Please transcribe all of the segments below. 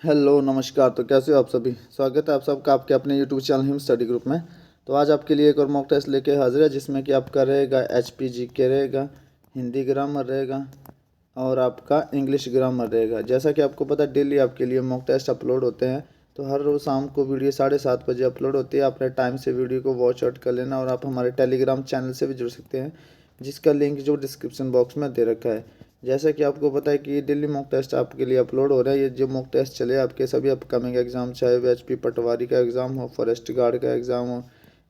Hello नमस्कार। तो कैसे हो आप सभी। स्वागत है आप सबका आपके अपने YouTube channel him study group में। तो आज आपके लिए एक और मॉक टेस्ट लेके हाजिर है, जिसमें कि आपका रहेगा एचपीजी के रहेगा, हिंदी ग्रामर रहेगा और आपका इंग्लिश ग्रामर रहेगा। जैसा कि आपको पता है डेली आपके लिए मॉक टेस्ट अपलोड होते हैं। तो हर रोज़ शाम को वीडियो 7:30 बजे अपलोड होती है। अपने टाइम से वीडियो को वॉच आउट कर लेना और आप हमारे टेलीग्राम चैनल से भी जुड़ सकते हैं, जिसका लिंक जो डिस्क्रिप्शन बॉक्स में दे रखा है। जैसा कि आपको पता है कि ये डेली मॉक टेस्ट आपके लिए अपलोड हो रहा है। ये जो मॉक टेस्ट चले आपके सभी अपकमिंग एग्जाम, चाहे वो एचपी पटवारी का एग्ज़ाम हो, फॉरेस्ट गार्ड का एग्ज़ाम हो,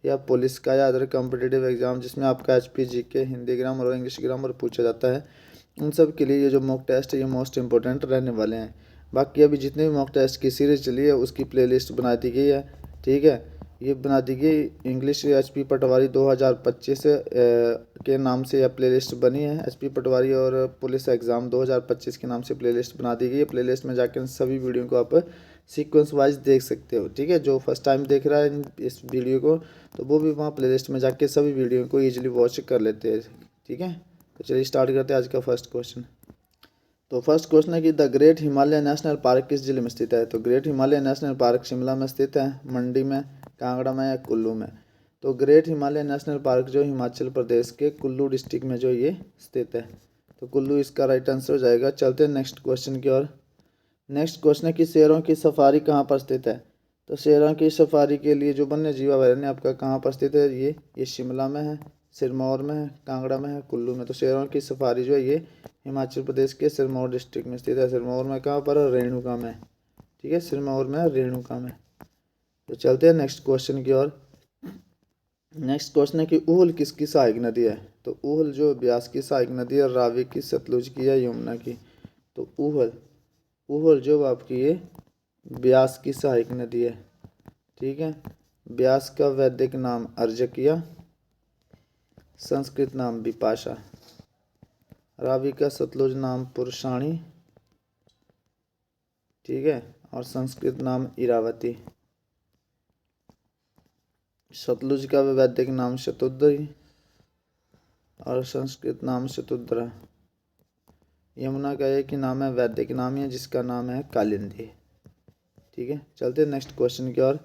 या पुलिस का या अदर कॉम्पिटिटिव एग्ज़ाम जिसमें आपका एचपी जीके, हिंदी ग्रामर और इंग्लिश ग्रामर पूछा जाता है, उन सब के लिए ये जो मॉक टेस्ट है ये मोस्ट इंपॉर्टेंट रहने वाले हैं। बाकी अभी जितने भी मॉक टेस्ट की सीरीज़ चली है उसकी प्लेलिस्ट बना दी गई है। ठीक है, ये बना दी गई इंग्लिश एचपी पटवारी 2025 के नाम से यह प्लेलिस्ट बनी है। एचपी पटवारी और पुलिस एग्ज़ाम 2025 के नाम से प्लेलिस्ट बना दी गई है। प्लेलिस्ट में जाकर सभी वीडियो को आप सीक्वेंस वाइज देख सकते हो। ठीक है, जो फर्स्ट टाइम देख रहा है इस वीडियो को तो वो भी वहाँ प्लेलिस्ट में जाके सभी वीडियो को ईजिली वॉच कर लेते हैं। ठीक है, तो चलिए स्टार्ट करते हैं आज का फर्स्ट क्वेश्चन। तो फर्स्ट क्वेश्चन है कि the great Himalaya national park किस जिले में स्थित है। तो great Himalaya national park Shimla में स्थित है, मंडी में, कांगड़ा में या कुल्लू में। तो ग्रेट हिमालय नेशनल पार्क जो हिमाचल प्रदेश के कुल्लू डिस्ट्रिक्ट में जो ये स्थित है, तो कुल्लू इसका राइट आंसर हो जाएगा। चलते हैं नेक्स्ट क्वेश्चन की ओर। नेक्स्ट क्वेश्चन है कि शेरों की सफारी कहाँ पर स्थित है। तो शेरों की सफारी के लिए जो वन्य जीव अभयारण्य आपका कहाँ पर स्थित है, ये शिमला में है, सिरमौर में है, कांगड़ा में है, कुल्लू में। तो शेरों की सफारी जो है ये हिमाचल प्रदेश के सिरमौर डिस्ट्रिक्ट में स्थित है। सिरमौर में कहाँ पर है, रेणुका में। ठीक है, सिरमौर में, रेणुका में। तो चलते हैं नेक्स्ट क्वेश्चन की ओर। नेक्स्ट क्वेश्चन है कि ऊहल किसकी सहायक नदी है। तो ऊहल जो ब्यास की सहायक नदी है, रावी की, सतलुज की या यमुना की। तो ऊहल ऊहल जो आपकी ये ब्यास की सहायक नदी है। ठीक है, ब्यास का वैदिक नाम अर्जकिया, संस्कृत नाम विपाशा, रावी का सतलुज नाम पुरुषाणी। ठीक है, और संस्कृत नाम इरावती। सतलुज का वैदिक नाम शतुद्री और संस्कृत नाम शतुद्रा। यमुना का एक ही नाम है, वैदिक नाम है, जिसका नाम है कालिंदी। ठीक है, चलते हैं नेक्स्ट क्वेश्चन की ओर।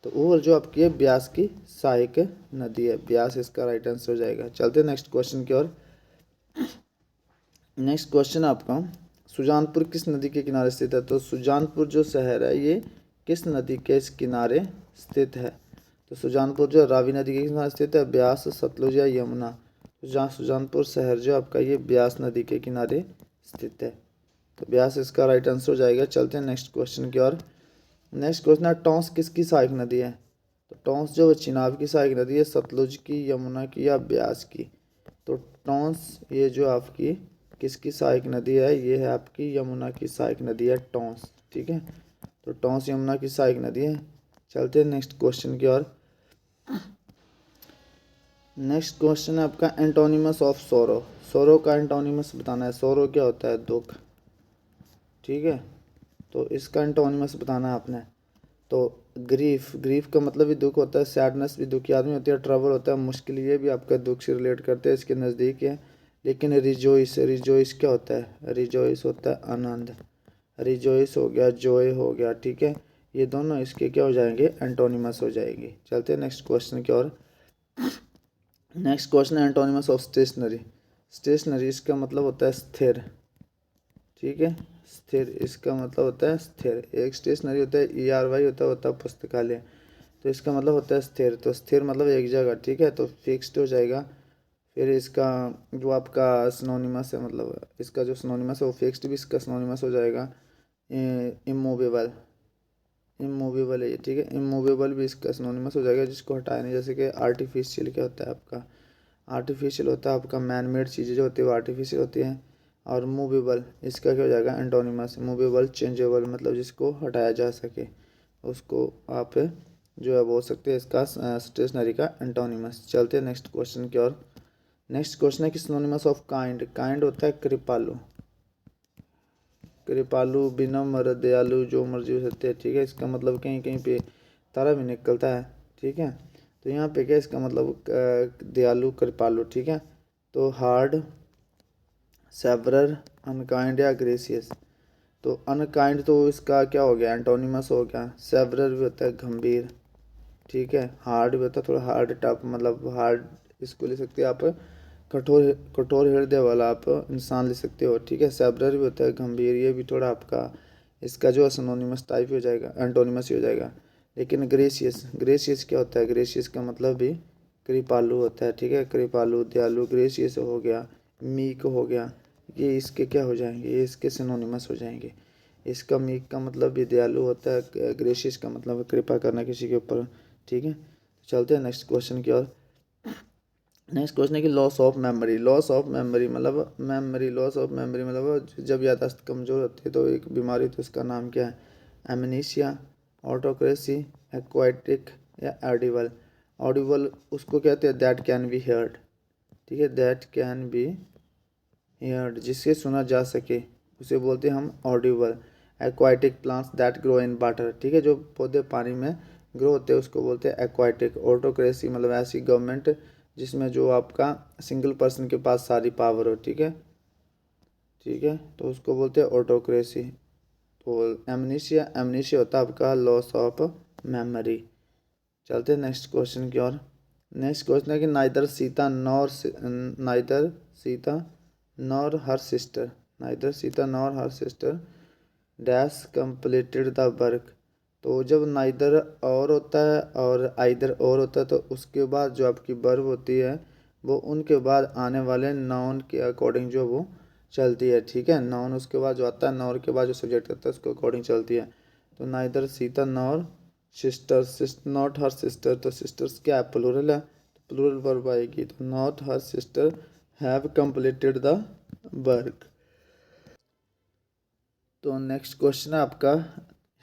तो ऊहल जो आपकी है ब्यास की सहायक नदी है, ब्यास इसका राइट आंसर हो जाएगा। चलते हैं नेक्स्ट क्वेश्चन की ओर। नेक्स्ट क्वेश्चन आपका, सुजानपुर किस नदी के किनारे स्थित है। तो सुजानपुर जो शहर है ये किस नदी के किनारे स्थित है। तो सुजानपुर जो रावी नदी के किनारे स्थित है, ब्यास, सतलुज या यमुना। तो जहाँ सुजानपुर शहर जो आपका ये ब्यास नदी के किनारे स्थित है, तो ब्यास इसका राइट आंसर हो जाएगा। चलते हैं नेक्स्ट क्वेश्चन की ओर। नेक्स्ट क्वेश्चन है टॉन्स किसकी सहायक नदी है। तो टॉन्स जो चिनाब की सहायक नदी है, सतलुज की, यमुना की या ब्यास की। तो टॉन्स ये जो आपकी किसकी सहायक नदी है, ये है आपकी यमुना की सहायक नदी है टॉन्स। ठीक है, तो टॉन्स यमुना की सहायक नदी है। चलते हैं नेक्स्ट क्वेश्चन की ओर। नेक्स्ट क्वेश्चन है आपका एंटोनिमस ऑफ सोरो। सोरो का एंटोनिमस बताना है। सोरो क्या होता है, दुख। ठीक है, तो इसका एंटोनिमस बताना है आपने। तो ग्रीफ, ग्रीफ का मतलब भी दुख होता है। सैडनेस भी दुखी आदमी होती है। ट्रबल होता है मुश्किल, ये भी आपका दुख से रिलेट करते हैं, इसके नज़दीक है। लेकिन रिजोइस, रिजोइस क्या होता है, रिजोइस होता है आनंद। रिजोइस हो गया, जॉय हो गया। ठीक है, ये दोनों इसके क्या हो जाएंगे, एंटोनिमस हो जाएंगे। चलते हैं नेक्स्ट क्वेश्चन की ओर। नेक्स्ट क्वेश्चन है एंटोनिमस ऑफ स्टेशनरी। स्टेशनरी इसका मतलब होता है स्थिर। ठीक है, स्थिर इसका मतलब होता है स्थिर। एक स्टेशनरी होता है ERY होता है पुस्तकालय। तो इसका मतलब होता है स्थिर। तो स्थिर मतलब एक जगह। ठीक है, तो फिक्स्ड हो जाएगा। फिर इसका जो आपका सिनोनिमस है, मतलब इसका जो सिनोनिमस है वो फिक्स्ड भी इसका सिनोनिमस हो जाएगा। इमूवेबल, इमूवेबल है ये। ठीक है, इमूवेबल भी इसका सिनोनिमस हो जाएगा, जिसको हटाया नहीं। जैसे कि आर्टिफिशियल क्या होता है आपका, आर्टिफिशियल होता है आपका मैन मेड चीज़ें जो होती है वो आर्टिफिशियल होती हैं। और मूवेबल इसका क्या हो जाएगा, एंटोनिमस। मूवेबल, चेंजेबल मतलब जिसको हटाया जा सके उसको आप जो है बोल सकते हैं इसका स्टेशनरी का एंटोनिमस। चलते हैं नेक्स्ट क्वेश्चन की ओर। नेक्स्ट क्वेश्चन है कि सिनोनिमस ऑफ काइंड। काइंड होता है कृपालु। कृपालु, विनम्र, दयालु, जो मर्जी हो सकते हैं। ठीक है, इसका मतलब कहीं कहीं पे तारा भी निकलता है। ठीक है, तो यहाँ पे क्या इसका मतलब दयालु, कृपालु। ठीक है, तो हार्ड, सेवरर, अनकाइंड या ग्रेसियस। तो अनकाइंड तो इसका क्या हो गया, एंटोनिमस हो गया। सेवरल भी होता है गंभीर, ठीक है। हार्ड भी होता है थोड़ा हार्ड टफ, मतलब हार्ड, इसको ले सकते हैं आप कठोर, कठोर हृदय वाला आप इंसान ले सकते हो, ठीक है। सेवरल भी होता है गंभीर, ये भी थोड़ा आपका इसका जो सिनोनिमस टाइप हो जाएगा, एंटोनिमस ही हो जाएगा। लेकिन ग्रेशियस, ग्रेशियस क्या होता है, ग्रेशियस का मतलब भी कृपालु होता है, ठीक है। कृपालु, दयालु, ग्रेशियस हो गया, मीक हो गया, ये इसके क्या हो जाएंगे, ये इसके सिनोनिमस हो जाएंगे। इसका मीक का मतलब भी दयालु होता है, ग्रेशियस का मतलब है कृपा करना किसी के ऊपर, ठीक है। चलते हैं नेक्स्ट क्वेश्चन की ओर। नेक्स्ट क्वेश्चन है कि loss of memory. Loss of memory मतलब मेमोरी, लॉस ऑफ मेमोरी मतलब जब याददाश्त कमज़ोर होती है तो एक बीमारी, तो उसका नाम क्या है, एमनीशिया, ऑटोक्रेसी, एक्वाइटिक या ऑडिबल। ऑडिबल उसको कहते हैं दैट कैन बी हेयर्ड, ठीक है, दैट कैन बी हेयर्ड, जिससे सुना जा सके उसे बोलते हैं हम Audible. एक्वाइटिक plants that grow in water, ठीक है, जो पौधे पानी में ग्रो होते हैं उसको बोलते हैं एक्वाइटिक। ऑटोक्रेसी मतलब ऐसी गवर्नमेंट जिसमें जो आपका सिंगल पर्सन के पास सारी पावर हो, ठीक है, ठीक है, तो उसको बोलते हैं ऑटोक्रेसी। तो एमनीशिया, एमनीशिया होता है आपका लॉस ऑफ मेमोरी। चलते हैं नेक्स्ट क्वेश्चन की ओर। नेक्स्ट क्वेश्चन है कि neither Sita nor, neither Sita nor her sister, neither Sita nor her sister dash completed the work. तो जब नाइदर और होता है और आइदर और होता है तो उसके बाद जो आपकी वर्ब होती है वो उनके बाद आने वाले नाउन के अकॉर्डिंग जो वो चलती है, ठीक है। नाउन उसके बाद जो आता है, नाउन के बाद जो सब्जेक्ट आता है उसके अकॉर्डिंग चलती है। तो neither Sita nor sister, not her sister, तो सिस्टर्स क्या है, प्लूरल है, तो प्लूरल वर्ब आएगी, तो not her sister have completed the work. तो नेक्स्ट क्वेश्चन है आपका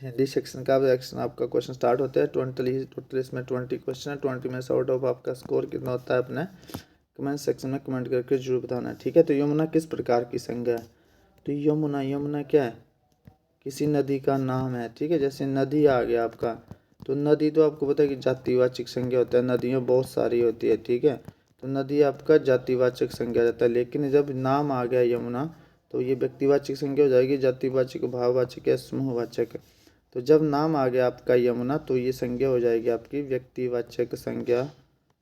हिंदी सेक्शन का। सेक्शन आपका क्वेश्चन स्टार्ट होता है, टोटल इसमें 20 क्वेश्चन है। 20 में से आउट ऑफ आपका स्कोर कितना होता है अपने कमेंट सेक्शन में कमेंट करके जरूर बताना है, ठीक है। तो यमुना किस प्रकार की संज्ञा है, तो यमुना, यमुना क्या है, किसी नदी का नाम है, ठीक है। जैसे नदी आ गया आपका, तो नदी तो आपको पता है कि जातिवाचक संज्ञा होता है, नदियाँ बहुत सारी होती है, ठीक है। तो नदी आपका जातिवाचक संज्ञा जाता है, लेकिन जब नाम आ गया यमुना तो ये व्यक्तिवाचक संज्ञा हो जाएगी, जातिवाचक, भाववाचक या समूहवाचक। तो जब नाम आ गया आपका यमुना तो ये संज्ञा हो जाएगी आपकी व्यक्तिवाचक संज्ञा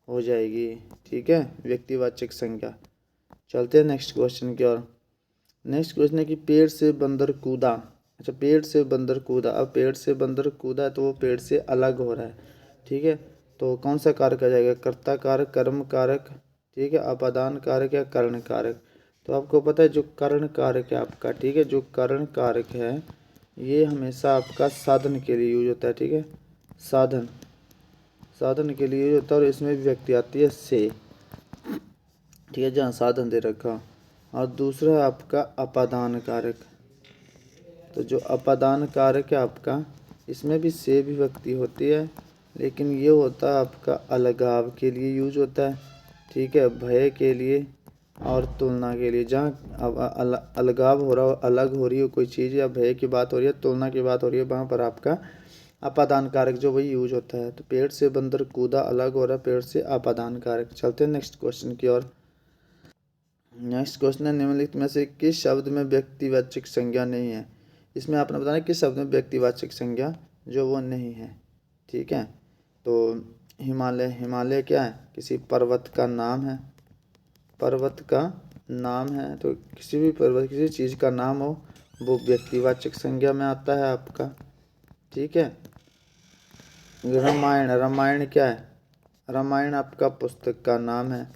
हो जाएगी, ठीक है, व्यक्तिवाचक संज्ञा। चलते हैं नेक्स्ट क्वेश्चन की ओर। नेक्स्ट क्वेश्चन है कि पेड़ से बंदर कूदा। अच्छा, पेड़ से बंदर कूदा, अब पेड़ से बंदर कूदा है तो वो पेड़ से अलग हो रहा है, ठीक है। तो कौन सा कारक आ जाएगा, कर्ता कारक, कर्म कारक, ठीक है, अपादान कारक या कर्ण कारक। तो आपको पता है जो कर्ण कारक है आपका, ठीक है, जो कर्ण कारक है ये हमेशा आपका साधन के लिए यूज होता है, ठीक है, साधन, साधन के लिए यूज होता है। और इसमें भी व्यक्ति आती है से, ठीक है, जहाँ साधन दे रखा। और दूसरा है आपका अपादान कारक। तो जो अपादान कारक है आपका, इसमें भी से भी विभक्ति होती है, लेकिन ये होता है आपका अलगाव के लिए यूज होता है, ठीक है, भय के लिए और तुलना के लिए। जहाँ अलगाव हो रहा हो, अलग हो रही हो कोई चीज़, या भय की बात हो रही है, तुलना की बात हो रही है, वहाँ पर आपका अपादान कारक जो वही यूज होता है। तो पेड़ से बंदर कूदा अलग हो रहा है, पेड़ से अपादान कारक। चलते हैं नेक्स्ट क्वेश्चन की ओर। नेक्स्ट क्वेश्चन है निम्नलिखित में से किस शब्द में व्यक्तिवाचक संज्ञा नहीं है। इसमें आपने बताना किस शब्द में व्यक्तिवाचक संज्ञा जो वो नहीं है, ठीक है। तो हिमालय, हिमालय क्या है, किसी पर्वत का नाम है, पर्वत का नाम है, तो किसी भी पर्वत, किसी चीज़ का नाम हो वो व्यक्तिवाचक संज्ञा में आता है आपका, ठीक है। रामायण, रामायण क्या है, रामायण आपका पुस्तक का नाम है,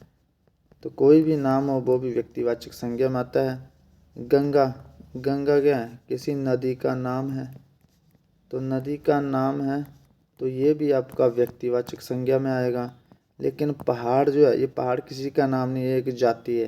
तो कोई भी नाम हो वो भी व्यक्तिवाचक संज्ञा में आता है। गंगा, गंगा क्या है, किसी नदी का नाम है, तो नदी का नाम है तो ये भी आपका व्यक्तिवाचक संज्ञा में आएगा। लेकिन पहाड़ जो है, ये पहाड़ किसी का नाम नहीं है, एक जाति है,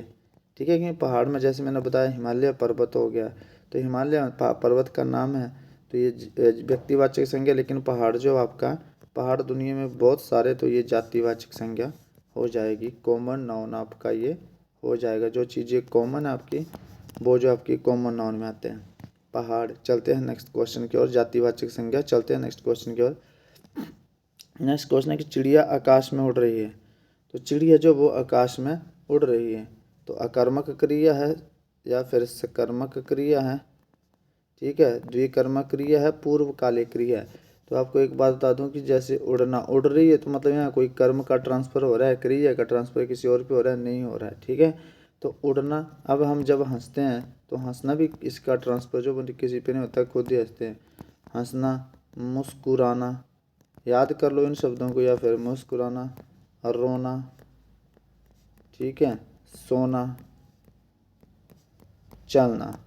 ठीक है। कि पहाड़ में जैसे मैंने बताया हिमालय पर्वत हो गया, तो हिमालय पर्वत का नाम है तो ये व्यक्तिवाचक संज्ञा, लेकिन पहाड़ जो आपका, पहाड़ दुनिया में बहुत सारे, तो ये जातिवाचक संज्ञा हो जाएगी, कॉमन नाउन आपका ये हो जाएगा। जो चीज़ें कॉमन है आपकी वो जो आपकी कॉमन नाउन में आते हैं, पहाड़। चलते हैं नेक्स्ट क्वेश्चन की ओर, जातिवाचक संज्ञा। चलते हैं नेक्स्ट क्वेश्चन की ओर। नेक्स्ट क्वेश्चन है कि चिड़िया आकाश में उड़ रही है। तो चिड़िया जो वो आकाश में उड़ रही है, तो अकर्मक क्रिया है या फिर सकर्मक क्रिया है, ठीक है। द्विकर्मक क्रिया है, पूर्वकालिक क्रिया है। तो आपको एक बात बता दूं कि जैसे उड़ना, उड़ रही है तो मतलब यहाँ कोई कर्म का ट्रांसफर हो रहा है, क्रिया का ट्रांसफर किसी और पे हो रहा है, नहीं हो रहा है, ठीक है। तो उड़ना, अब हम जब हंसते हैं तो हंसना भी इसका ट्रांसफर जो किसी पे नहीं होता, खुद ही हंसते हैं। हंसना, मुस्कुराना, याद कर लो इन शब्दों को, या फिर मुस्कुराना और रोना, ठीक है, सोना, चलना,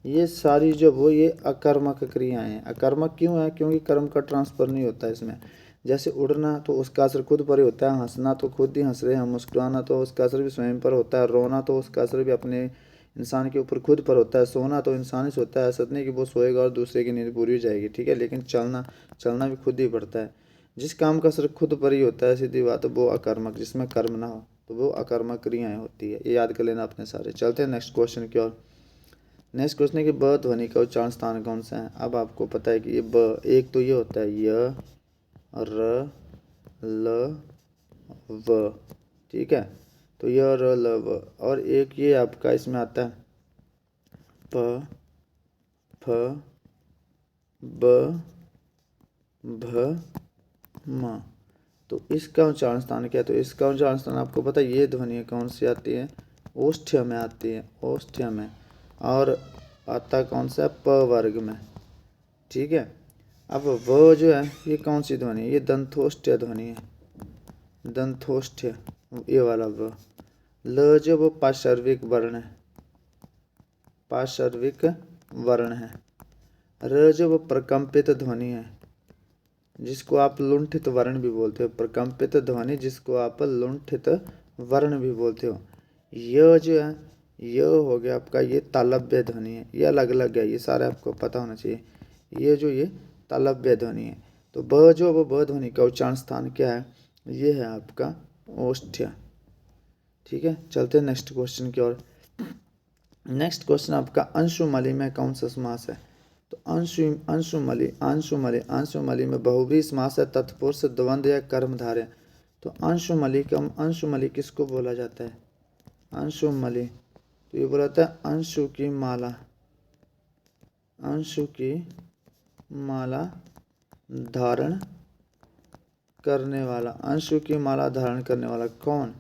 ये सारी जो वो ये अकर्मक क्रियाएं हैं। अकर्मक क्यों है? क्योंकि कर्म का ट्रांसफर नहीं होता इसमें। जैसे उड़ना तो उसका असर खुद पर ही होता है, हंसना तो खुद ही हंस रहे हैं, मुस्कुराना तो उसका असर भी स्वयं पर होता है, रोना तो उसका असर भी अपने इंसान के ऊपर खुद पर होता है, सोना तो इंसान ही सोता है, ऐसा नहीं कि वो सोएगा और दूसरे की नींद पूरी हो जाएगी, ठीक है। लेकिन चलना, चलना भी खुद ही पड़ता है। जिस काम का असर खुद पर ही होता है, सीधी बात है, वो अकर्मक, जिसमें कर्म ना हो तो वो अकर्मक क्रियाएं होती है। ये याद कर लेना अपने सारे। चलते हैं नेक्स्ट क्वेश्चन की ओर। नेक्स्ट क्वेश्चन है कि ब ध्वनि का उच्चारण स्थान कौन सा है? अब आपको पता है कि ये ब, एक तो ये होता है य, र, ल, व, ठीक है। तो य, र, ल, व, और एक ये आपका इसमें आता है प, फ, ब, भ, म। तो इसका उच्चारण स्थान क्या है? तो इसका उच्चारण स्थान आपको पता है, ये ध्वनि कौन सी आती है? ओष्ठ्य में आती है, ओष्ठ्य में। और आता कौन सा है? प वर्ग में, ठीक है। अब व जो है ये कौन सी ध्वनि है? ये दंतोष्ठ्य ध्वनि है, दंतोष्ठ्य, ये वाला व। ल जो वो पार्श्विक वर्ण है, पार्श्विक वर्ण है। र जो वो प्रकंपित ध्वनि है, जिसको आप लुंठित वर्ण भी बोलते हो, प्रकंपित ध्वनि जिसको आप लुंठित वर्ण भी बोलते हो। य जो है, य हो गया आपका, ये तालव्य ध्वनि है, ये अलग अलग है, ये सारा आपको पता होना चाहिए। ये जो ये तालव्य ध्वनि है। तो ब जो वो ब ध्वनि का उच्चारण स्थान क्या है? ये है आपका ओष्ठ्य, ठीक है। चलते हैं नेक्स्ट क्वेश्चन की ओर। नेक्स्ट क्वेश्चन आपका अंशुमलि में कौन सा समास है? तो अंशुमलि, अंशुमलि, अंशुमलि में बहुव्रीहि समास है, तत्पुरुष, द्वंद्व या कर्मधारय। तो अंशुमलि का, अंशुमलि किसको बोला जाता है? अंशुमलि, तो ये बोला जाता है अंशु की माला, अंशु की माला धारण करने वाला, अंशु की माला धारण करने वाला कौन?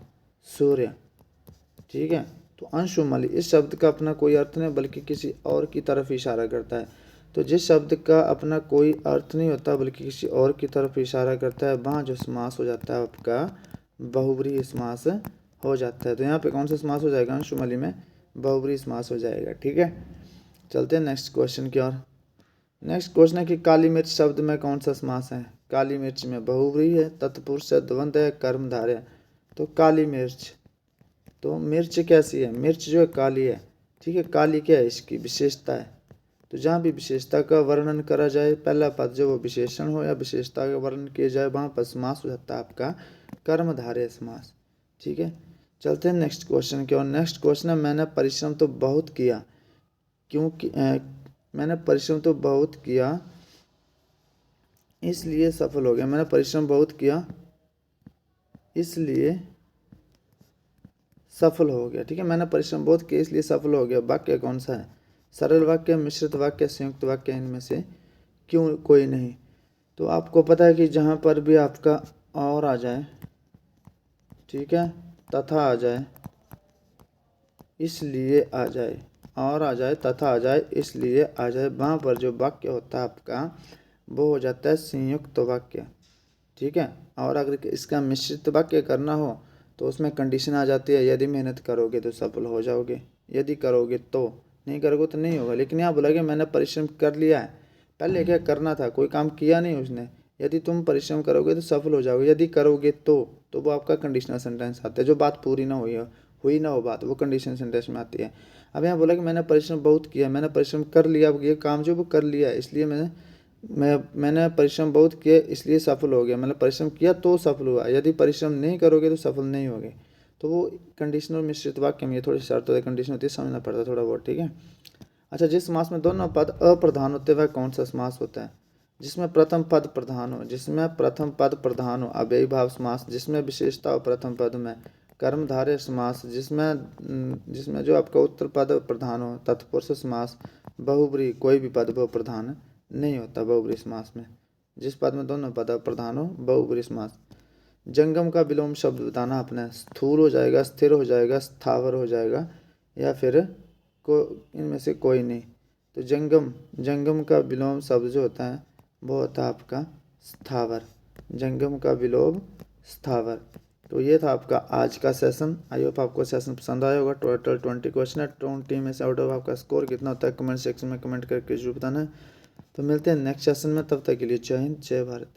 सूर्य, ठीक है। तो अंशुमलि इस शब्द का अपना कोई अर्थ नहीं बल्कि किसी और की तरफ इशारा करता है। तो जिस शब्द का अपना कोई अर्थ नहीं होता बल्कि किसी और की तरफ इशारा करता है, वहाँ जो समास हो जाता है आपका बहुव्रीहि समास हो जाता है। तो यहाँ पे कौन सा समास हो जाएगा? अंशुमलि में बहुव्रीहि समास हो जाएगा, ठीक है। चलते हैं नेक्स्ट क्वेश्चन की ओर। नेक्स्ट क्वेश्चन है कि काली मिर्च शब्द में कौन सा समास है? काली मिर्च में बहुव्रीहि है, तत्पुरुष है, द्वंद्व है, कर्मधारय। तो काली मिर्च, तो मिर्च कैसी है? मिर्च जो है काली है, ठीक है। काली क्या है? इसकी विशेषता है। तो जहाँ भी विशेषता का वर्णन करा जाए, पहला पद जो वो विशेषण हो या विशेषता का वर्णन किया जाए, वहाँ पर समास हो जाता है आपका कर्मधारय समास, ठीक है। चलते हैं नेक्स्ट क्वेश्चन की ओर। नेक्स्ट क्वेश्चन है मैंने परिश्रम तो बहुत किया, क्योंकि मैंने परिश्रम तो बहुत किया इसलिए सफल हो गया। मैंने परिश्रम बहुत किया इसलिए सफल हो गया, ठीक है। मैंने परिश्रम बहुत किया इसलिए सफल हो गया। वाक्य कौन सा है? सरल वाक्य, मिश्रित वाक्य, संयुक्त वाक्य, इनमें से क्यों कोई नहीं? तो आपको पता है कि जहाँ पर भी आपका और आ जाए, ठीक है, तथा आ जाए, इसलिए आ जाए, और आ जाए, तथा आ जाए, इसलिए आ जाए, वहाँ पर जो वाक्य होता है आपका वो हो जाता है संयुक्त वाक्य, ठीक है। और अगर इसका मिश्रित वाक्य करना हो तो उसमें कंडीशन आ जाती है, यदि मेहनत करोगे तो सफल हो जाओगे, यदि करोगे तो, नहीं करोगे तो नहीं होगा। लेकिन यहाँ बोला कि मैंने परिश्रम कर लिया है, पहले क्या करना था? कोई काम किया नहीं उसने। यदि तुम परिश्रम करोगे तो सफल हो जाओगे, यदि करोगे तो वो आपका कंडीशनल सेंटेंस आता है। जो बात पूरी ना हुई ना हो बात, वो कंडीशनल सेंटेंस में आती है। अब यहाँ बोला कि मैंने परिश्रम बहुत किया, मैंने परिश्रम कर लिया, अब ये काम जो वो कर लिया, इसलिए मैंने परिश्रम बहुत किया इसलिए सफल हो गया। मतलब परिश्रम किया तो सफल हुआ, यदि परिश्रम नहीं करोगे तो सफल नहीं होगे। तो वो कंडीशनल मिश्रित वाक्य में ये थोड़ी शर्त होती है, कंडीशन होती है, समझना पड़ता है थोड़ा बहुत, ठीक है। अच्छा, जिस समास में दोनों पद अप्रधान होते हैं वह कौन सा समास होता है? जिसमें प्रथम पद प्रधान हो, जिसमें प्रथम पद प्रधान हो, अव्ययी भाव समास। जिसमें विशेषता हो प्रथम पद में, कर्मधारय समास। जिसमें जो आपका उत्तर पद प्रधान हो, तत्पुरुष समास। बहुब्री कोई भी पद बहु प्रधान नहीं होता बहुब्री समास में। जिस पद में दोनों पद प्रधान हो बहुब्री समास। जंगम का विलोम शब्द बताना आपने। स्थूल हो जाएगा, स्थिर हो जाएगा, स्थावर हो जाएगा, या फिर इनमें से कोई नहीं। तो जंगम का विलोम शब्द जो होता है वो होता है आपका स्थावर। जंगम का विलोम स्थावर। तो ये था आपका आज का सेशन। आई होप आपको सेशन पसंद आया होगा। टोटल 20 क्वेश्चन है। 20 में से आउट ऑफ आपका स्कोर कितना होता है कमेंट सेक्शन में कमेंट करके जरूर बताना है। तो मिलते हैं नेक्स्ट सेशन में, तब तक के लिए जय हिंद जय भारत।